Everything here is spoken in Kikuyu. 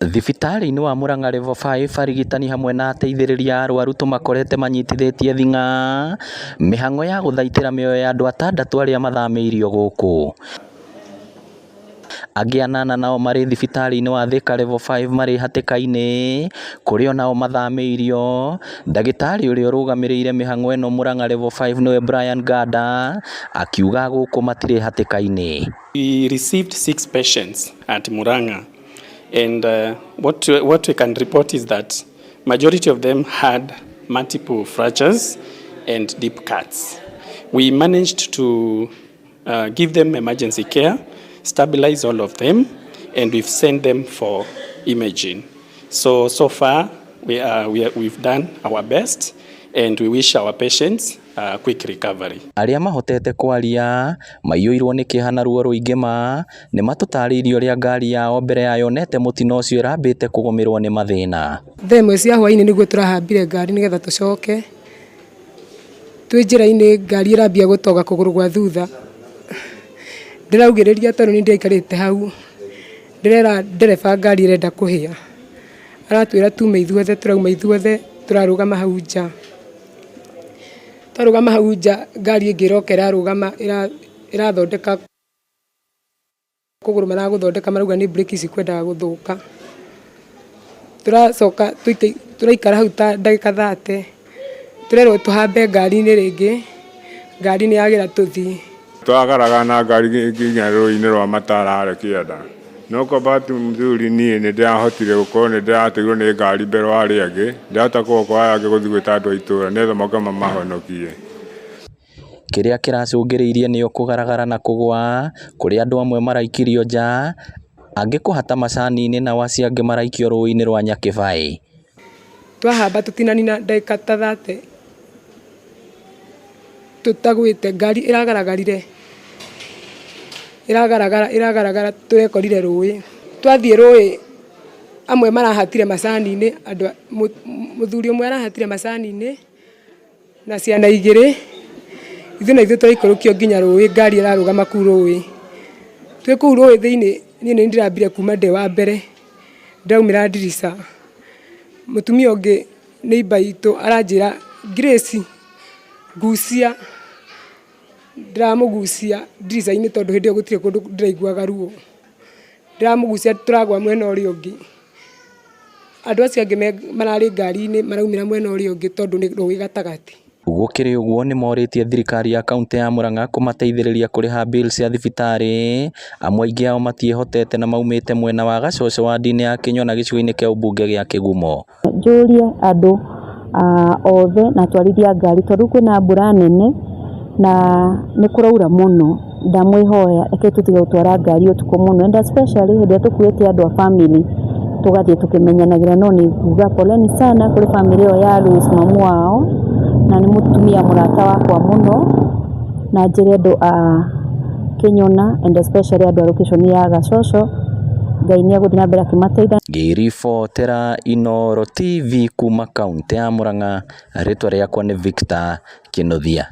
Thibitarĩ-inĩ wa Murang'a Level 5 arigitani hamwe na ateithĩrĩria a arwaru tũmakorete manyitithĩtie thing'a mĩhang'o ya gũthaitĩra mĩoyo ya andũ 6 arĩa mathamĩirio gũkũ. Angĩ 8 nao marĩ thibitarĩ-inĩ wa Thika Level 5 marĩ hatĩka-inĩ kũrĩa nao mathamĩirio. Ndagĩtarĩ ũrĩa ũrũgamĩrĩire mĩhang'o ĩno Murang'a Level 5 nĩwe Brian Ganda akiuga gũkũ matirĩ hatĩka-inĩ. We received 6 patients at Murang'a. And what we can report is that majority of them had multiple fractures and deep cuts. We managed to give them emergency care, stabilize all of them, and we've sent them for imaging. So far we've done our best, and we wish our patients quick recovery. Arĩa mahotete kwaria maiyũirwo nĩ kĩeha na ruo rũingĩ nĩ matũtarĩirie ũrĩa ngari yao mbere ya yonete mũtino ũcio ĩrambĩte kũgũmĩrwo nĩ mathĩna. Thaa ĩmwe cia hwaĩ-inĩ nĩguo tũrahambire ngari nĩgetha tũcoke. Twĩ njĩra-inĩ ngari ĩrambia gũtoga kũgũrũ gwa thutha. Ndĩraugĩrĩria tondũ nĩ ndaikarĩte hau. Ndĩrera ndereba ngari ĩrenda kũhĩa. Aratwĩra tume ithuothe, tũrauma ithuothe, tũrarũgama hau nja. Twarũgama hau nja, ngari ĩngĩ ĩroka ĩrarũgama ĩrathondeka kũgũrũ maragũthondeka marauga nĩ breki cikwendaga gũthũka. Tũracoka tũraikara hau ta ndagĩka 30. Tũrerwo tũhambe ngari-inĩ rĩngĩ, ngari nĩ yagĩra tũthiĩ. Twagaraga na ngari nginya rũĩ-inĩ rwa Matara harĩa Kĩanda. No kwamba mzuri niĩ nĩ ndĩrahotire gũkorwo nĩ ndĩrateirwo nĩ ngari mbere wa arĩa angĩ. Ndĩrahota gũkorwo angĩ gũthiĩ gwĩta andũ a itũũra nĩgetha moke mamahonokie. Kĩrĩa kĩracũngĩrĩirie nĩo kũgaragara na kũgũa kũrĩa andũ amwe maraikirio nja, angĩ kũhata macani-inĩ nao acio angĩ maraikio rũĩ-inĩ rwa Nyakĩbaĩ. Twahamba tũtinanina ndagĩka ta 30. Tũtagwĩte ngari iragaragara tũrekorire rũĩ. Twathiĩ rũĩ amwe marahatire macani-inĩ, mũthuri ũmwe arahatire macani-inĩ na ciana 2. Ithuĩ na ithuĩ tũraikũrũkio nginya rũĩ, ngari ĩrarũgama kũu rũĩ. Twĩ kũu rũĩ thĩinĩ, niĩ nĩ ndĩrambire kuma ndĩ wa mbere, ndaumĩra ndirica. Mũtumia ũngĩ neighbor itũ aranjĩra Grace ngucia, ndiramũgucia ndirica-inĩ tondũ hĩndĩ ĩyo gũtirĩ kũndũ ndĩraiguaga ruo. Ndiramũgucia tũragwa mwena ũrĩa ũngĩ. Andũ acio angĩ mararĩ ngari-inĩ maraumĩra mwena ũrĩa ũngĩ tondũ nĩ rũĩ gatagatĩ. Gũkĩrĩ ũguo nĩ morĩtie thirikari ya kaunti ya Murang'a kũmateithĩrĩria kũrĩha bill cia thibitarĩ. Amwe aingĩ ao matiĩhotete na maumĩte mwena wa Gacoco wadi-inĩ ya Kĩnyona gĩcigo-inĩ kĩa ũmbunge gĩa Kĩgumo. Njũrie andũ othe na twarithia ngari tondũ kwĩna mbura nene na nĩ kũraura mũno. Ndamwĩhoya reke tũtige gũtwara ngari ũtukũ mũno, and especially hĩndĩ ĩrĩa tũkuĩte andũ a family tũgathiĩ tũkĩmenyanagĩra. No nĩ kuga poleni sana kũrĩ family ĩyo ya Louis mamu wao, na nĩ mũtumia mũrata wakwa mũno, na njĩre andũ a Kĩnyona and especially andũ a location ya Gacoco, Ngai nĩ agũthiĩ na mbere akĩmateithia. Ngĩribotera Inooro TV kuma kaunti ya Murang'a, rĩtwa rĩakwa nĩ Victor Kĩnuthia.